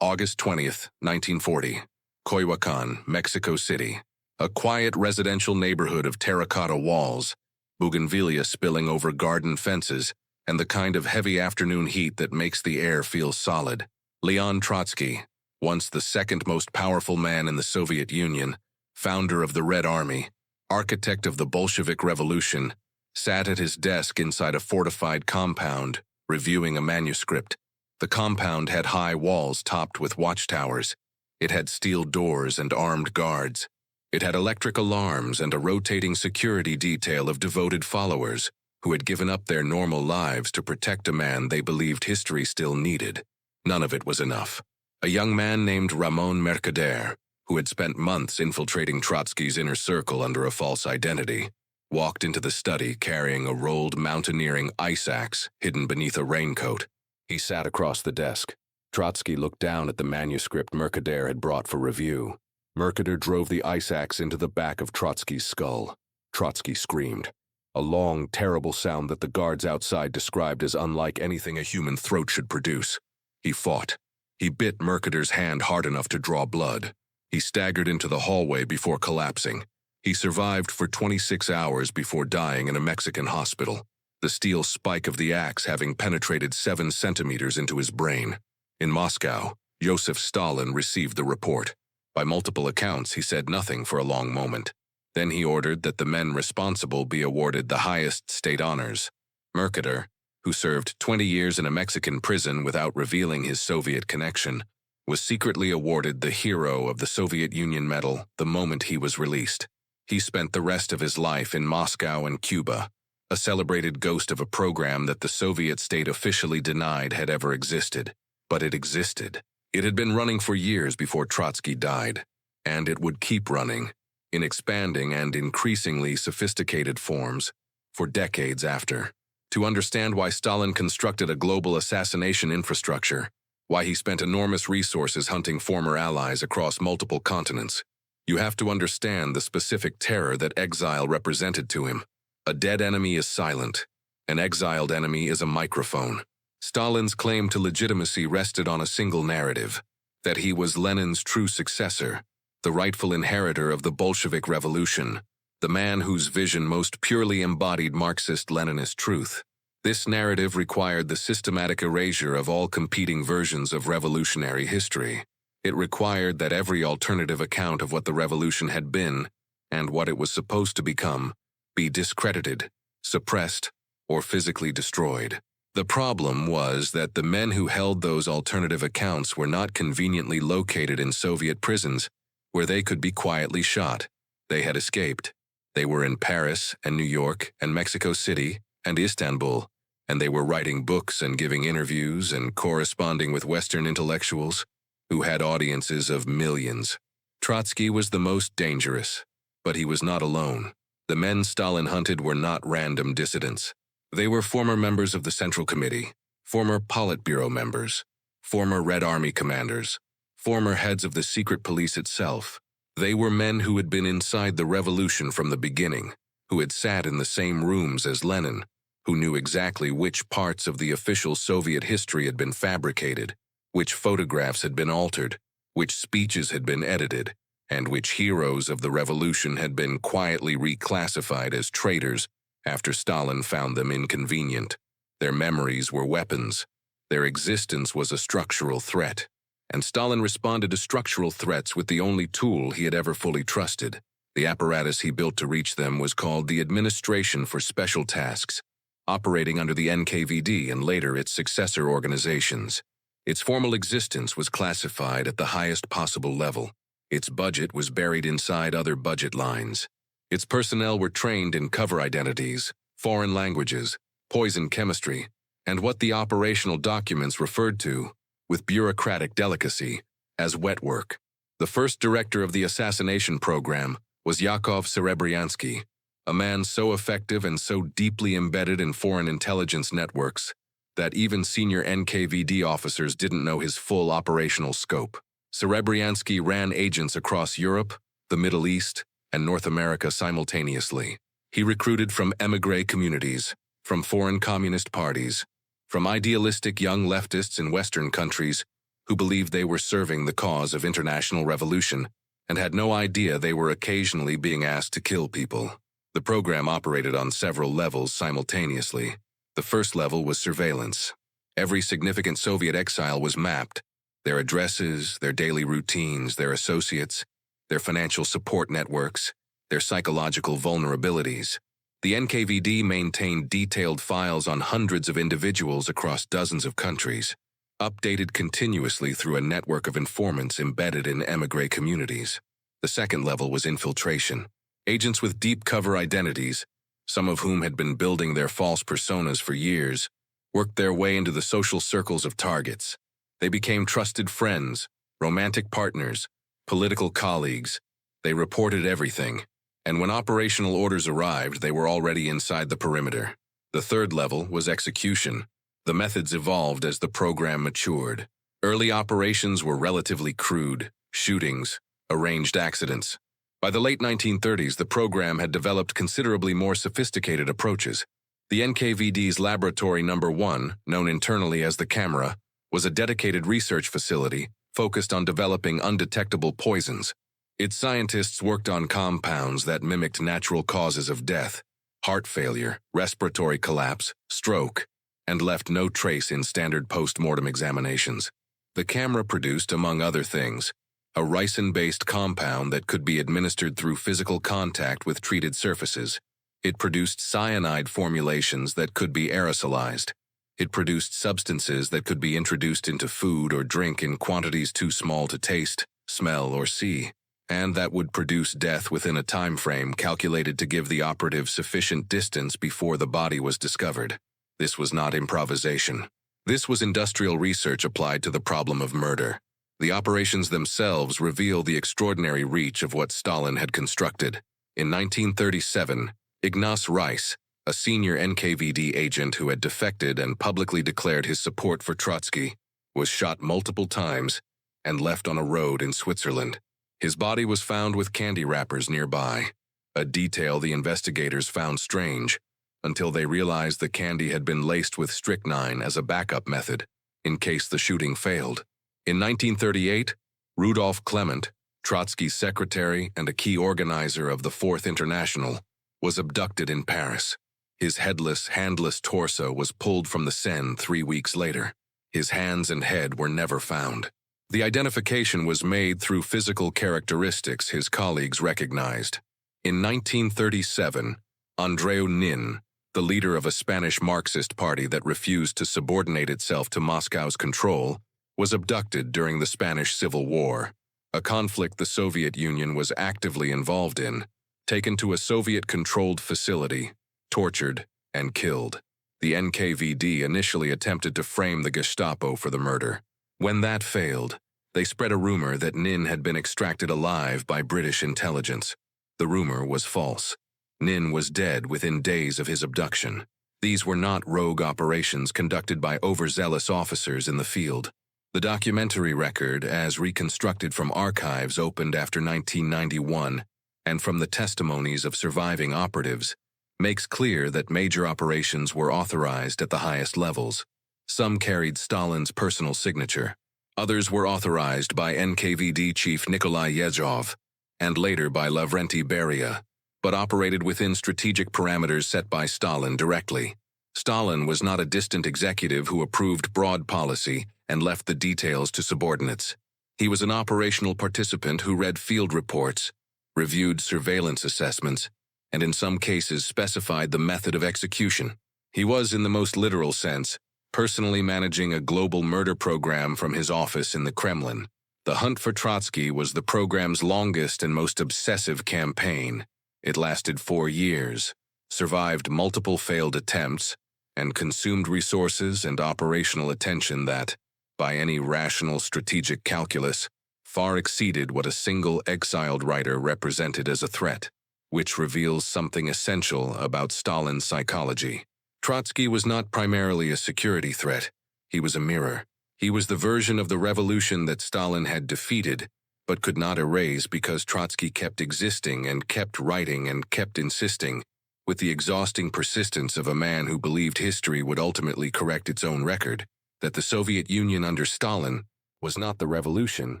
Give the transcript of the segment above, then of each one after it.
August 20th, 1940. Coyoacan, Mexico City. A quiet residential neighborhood of terracotta walls, bougainvillea spilling over garden fences, and the kind of heavy afternoon heat that makes the air feel solid. Leon Trotsky, once the second most powerful man in the Soviet Union, founder of the Red Army, architect of the Bolshevik Revolution, sat at his desk inside a fortified compound, reviewing a manuscript. The compound had high walls topped with watchtowers. It had steel doors and armed guards. It had electric alarms and a rotating security detail of devoted followers who had given up their normal lives to protect a man they believed history still needed. None of it was enough. A young man named Ramon Mercader, who had spent months infiltrating Trotsky's inner circle under a false identity, walked into the study carrying a rolled mountaineering ice axe hidden beneath a raincoat. He sat across the desk. Trotsky looked down at the manuscript Mercader had brought for review. Mercader drove the ice axe into the back of Trotsky's skull. Trotsky screamed, a long, terrible sound that the guards outside described as unlike anything a human throat should produce. He fought. He bit Mercader's hand hard enough to draw blood. He staggered into the hallway before collapsing. He survived for 26 hours before dying in a Mexican hospital, the steel spike of the axe having penetrated 7 centimeters into his brain. In Moscow, Joseph Stalin received the report. By multiple accounts, he said nothing for a long moment. Then he ordered that the men responsible be awarded the highest state honors. Mercader, who served 20 years in a Mexican prison without revealing his Soviet connection, was secretly awarded the Hero of the Soviet Union medal the moment he was released. He spent the rest of his life in Moscow and Cuba, a celebrated ghost of a program that the Soviet state officially denied had ever existed. But it existed. It had been running for years before Trotsky died, and it would keep running, in expanding and increasingly sophisticated forms, for decades after. To understand why Stalin constructed a global assassination infrastructure, why he spent enormous resources hunting former allies across multiple continents, you have to understand the specific terror that exile represented to him. A dead enemy is silent. An exiled enemy is a microphone. Stalin's claim to legitimacy rested on a single narrative, that he was Lenin's true successor, the rightful inheritor of the Bolshevik Revolution, the man whose vision most purely embodied Marxist-Leninist truth. This narrative required the systematic erasure of all competing versions of revolutionary history. It required that every alternative account of what the revolution had been, and what it was supposed to become, be discredited, suppressed, or physically destroyed. The problem was that the men who held those alternative accounts were not conveniently located in Soviet prisons, where they could be quietly shot. They had escaped. They were in Paris and New York and Mexico City and Istanbul, and they were writing books and giving interviews and corresponding with Western intellectuals who had audiences of millions. Trotsky was the most dangerous, but he was not alone. The men Stalin hunted were not random dissidents. They were former members of the Central Committee, former Politburo members, former Red Army commanders, former heads of the secret police itself. They were men who had been inside the revolution from the beginning, who had sat in the same rooms as Lenin, who knew exactly which parts of the official Soviet history had been fabricated, which photographs had been altered, which speeches had been edited, and which heroes of the revolution had been quietly reclassified as traitors after Stalin found them inconvenient. Their memories were weapons. Their existence was a structural threat. And Stalin responded to structural threats with the only tool he had ever fully trusted. The apparatus he built to reach them was called the Administration for Special Tasks, operating under the NKVD and later its successor organizations. Its formal existence was classified at the highest possible level. Its budget was buried inside other budget lines. Its personnel were trained in cover identities, foreign languages, poison chemistry, and what the operational documents referred to, with bureaucratic delicacy, as wet work. The first director of the assassination program was Yakov Serebryansky, a man so effective and so deeply embedded in foreign intelligence networks that even senior NKVD officers didn't know his full operational scope. Serebryansky ran agents across Europe, the Middle East, and North America simultaneously. He recruited from émigré communities, from foreign communist parties, from idealistic young leftists in Western countries who believed they were serving the cause of international revolution and had no idea they were occasionally being asked to kill people. The program operated on several levels simultaneously. The first level was surveillance. Every significant Soviet exile was mapped: their addresses, their daily routines, their associates, their financial support networks, their psychological vulnerabilities. The NKVD maintained detailed files on hundreds of individuals across dozens of countries, updated continuously through a network of informants embedded in émigré communities. The second level was infiltration. Agents with deep cover identities, some of whom had been building their false personas for years, worked their way into the social circles of targets. They became trusted friends, romantic partners, political colleagues. They reported everything, and when operational orders arrived, they were already inside the perimeter. The third level was execution. The methods evolved as the program matured. Early operations were relatively crude: shootings, arranged accidents. By the late 1930s, the program had developed considerably more sophisticated approaches. The NKVD's Laboratory Number 1, known internally as the Camera, was a dedicated research facility focused on developing undetectable poisons. Its scientists worked on compounds that mimicked natural causes of death: heart failure, respiratory collapse, stroke, and left no trace in standard post-mortem examinations. The Camera produced, among other things, a ricin-based compound that could be administered through physical contact with treated surfaces. It produced cyanide formulations that could be aerosolized. It produced substances that could be introduced into food or drink in quantities too small to taste, smell, or see, and that would produce death within a time frame calculated to give the operative sufficient distance before the body was discovered. This was not improvisation. This was industrial research applied to the problem of murder. The operations themselves reveal the extraordinary reach of what Stalin had constructed. In 1937, Ignace Reiss, a senior NKVD agent who had defected and publicly declared his support for Trotsky, was shot multiple times and left on a road in Switzerland. His body was found with candy wrappers nearby, a detail the investigators found strange, until they realized the candy had been laced with strychnine as a backup method, in case the shooting failed. In 1938, Rudolf Clement, Trotsky's secretary and a key organizer of the Fourth International, was abducted in Paris. His headless, handless torso was pulled from the Seine 3 weeks later. His hands and head were never found. The identification was made through physical characteristics his colleagues recognized. In 1937, Andreu Nin, the leader of a Spanish Marxist party that refused to subordinate itself to Moscow's control, was abducted during the Spanish Civil War, a conflict the Soviet Union was actively involved in, taken to a Soviet-controlled facility, tortured, and killed. The NKVD initially attempted to frame the Gestapo for the murder. When that failed, they spread a rumor that Nin had been extracted alive by British intelligence. The rumor was false. Nin was dead within days of his abduction. These were not rogue operations conducted by overzealous officers in the field. The documentary record, as reconstructed from archives opened after 1991 and from the testimonies of surviving operatives, makes clear that major operations were authorized at the highest levels. Some carried Stalin's personal signature. Others were authorized by NKVD chief Nikolai Yezhov and later by Lavrenti Beria, but operated within strategic parameters set by Stalin directly. Stalin was not a distant executive who approved broad policy and left the details to subordinates. He was an operational participant who read field reports, reviewed surveillance assessments, and in some cases specified the method of execution. He was, in the most literal sense, personally managing a global murder program from his office in the Kremlin. The hunt for Trotsky was the program's longest and most obsessive campaign. It lasted 4 years, survived multiple failed attempts, and consumed resources and operational attention that, by any rational strategic calculus, far exceeded what a single exiled writer represented as a threat, which reveals something essential about Stalin's psychology. Trotsky was not primarily a security threat. He was a mirror. He was the version of the revolution that Stalin had defeated, but could not erase because Trotsky kept existing and kept writing and kept insisting, with the exhausting persistence of a man who believed history would ultimately correct its own record, that the Soviet Union under Stalin was not the revolution,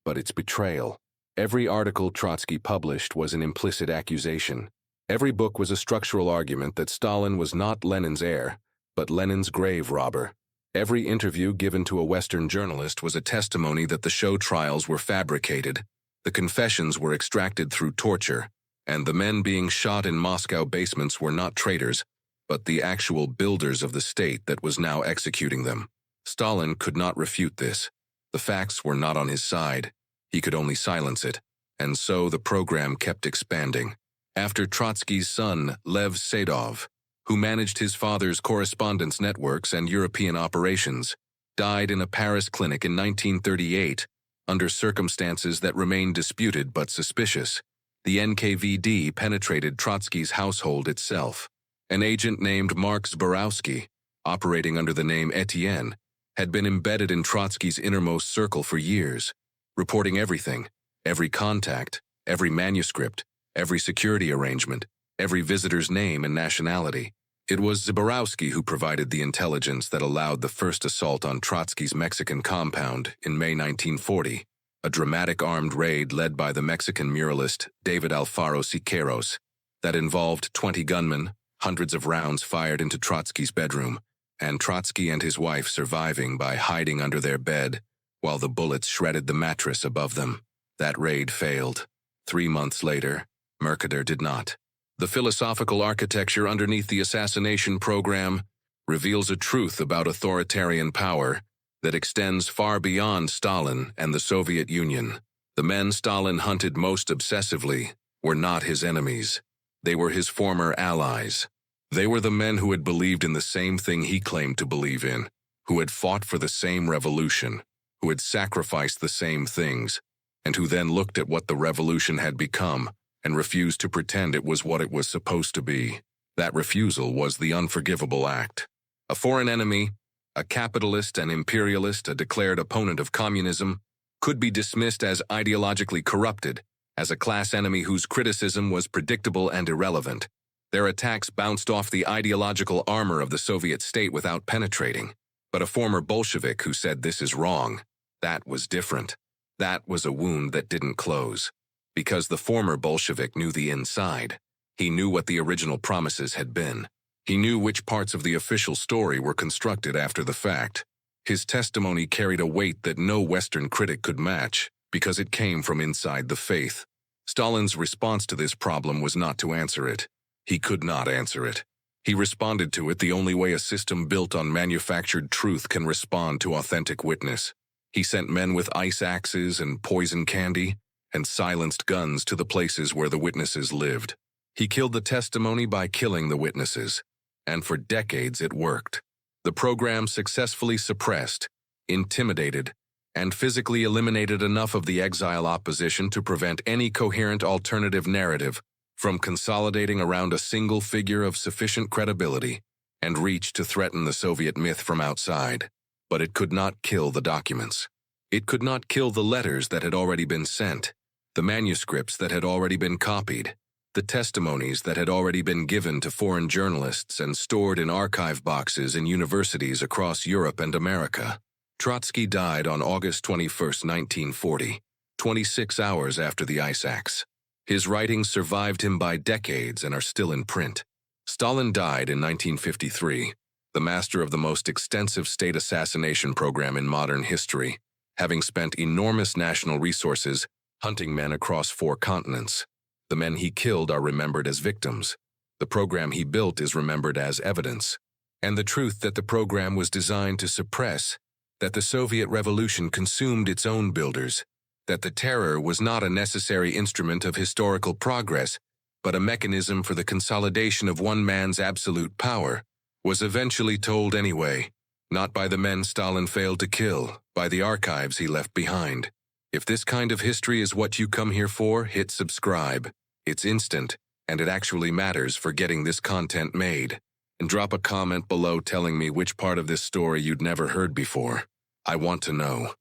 but its betrayal. Every article Trotsky published was an implicit accusation. Every book was a structural argument that Stalin was not Lenin's heir, but Lenin's grave robber. Every interview given to a Western journalist was a testimony that the show trials were fabricated, the confessions were extracted through torture, and the men being shot in Moscow basements were not traitors, but the actual builders of the state that was now executing them. Stalin could not refute this. The facts were not on his side. He could only silence it, and so the program kept expanding. After Trotsky's son, Lev Sedov, who managed his father's correspondence networks and European operations, died in a Paris clinic in 1938 under circumstances that remain disputed but suspicious. The NKVD penetrated Trotsky's household itself. An agent named Mark Zborowski, operating under the name Etienne, had been embedded in Trotsky's innermost circle for years, reporting everything, every contact, every manuscript, every security arrangement, every visitor's name and nationality. It was Zborowski who provided the intelligence that allowed the first assault on Trotsky's Mexican compound in May 1940, a dramatic armed raid led by the Mexican muralist David Alfaro Siqueiros that involved 20 gunmen, hundreds of rounds fired into Trotsky's bedroom, and Trotsky and his wife surviving by hiding under their bed while the bullets shredded the mattress above them. That raid failed. 3 months later, Mercader did not. The philosophical architecture underneath the assassination program reveals a truth about authoritarian power that extends far beyond Stalin and the Soviet Union. The men Stalin hunted most obsessively were not his enemies. They were his former allies. They were the men who had believed in the same thing he claimed to believe in, who had fought for the same revolution, who had sacrificed the same things, and who then looked at what the revolution had become and refused to pretend it was what it was supposed to be. That refusal was the unforgivable act. A foreign enemy, a capitalist and imperialist, a declared opponent of communism, could be dismissed as ideologically corrupted, as a class enemy whose criticism was predictable and irrelevant. Their attacks bounced off the ideological armor of the Soviet state without penetrating. But a former Bolshevik who said this is wrong, that was different. That was a wound that didn't close. Because the former Bolshevik knew the inside. He knew what the original promises had been. He knew which parts of the official story were constructed after the fact. His testimony carried a weight that no Western critic could match, because it came from inside the faith. Stalin's response to this problem was not to answer it. He could not answer it. He responded to it the only way a system built on manufactured truth can respond to authentic witness. He sent men with ice axes and poison candy, and silenced guns to the places where the witnesses lived. He killed the testimony by killing the witnesses, and for decades it worked. The program successfully suppressed, intimidated, and physically eliminated enough of the exile opposition to prevent any coherent alternative narrative from consolidating around a single figure of sufficient credibility and reach to threaten the Soviet myth from outside. But it could not kill the documents. It could not kill the letters that had already been sent, the manuscripts that had already been copied, the testimonies that had already been given to foreign journalists and stored in archive boxes in universities across Europe and America. Trotsky died on August 21, 1940, 26 hours after the ice axe. His writings survived him by decades and are still in print. Stalin died in 1953, the master of the most extensive state assassination program in modern history, having spent enormous national resources hunting men across 4 continents. The men he killed are remembered as victims. The program he built is remembered as evidence. And the truth that the program was designed to suppress, that the Soviet Revolution consumed its own builders, that the terror was not a necessary instrument of historical progress, but a mechanism for the consolidation of one man's absolute power, was eventually told anyway, not by the men Stalin failed to kill, by the archives he left behind. If this kind of history is what you come here for, hit subscribe. It's instant, and it actually matters for getting this content made. And drop a comment below telling me which part of this story you'd never heard before. I want to know.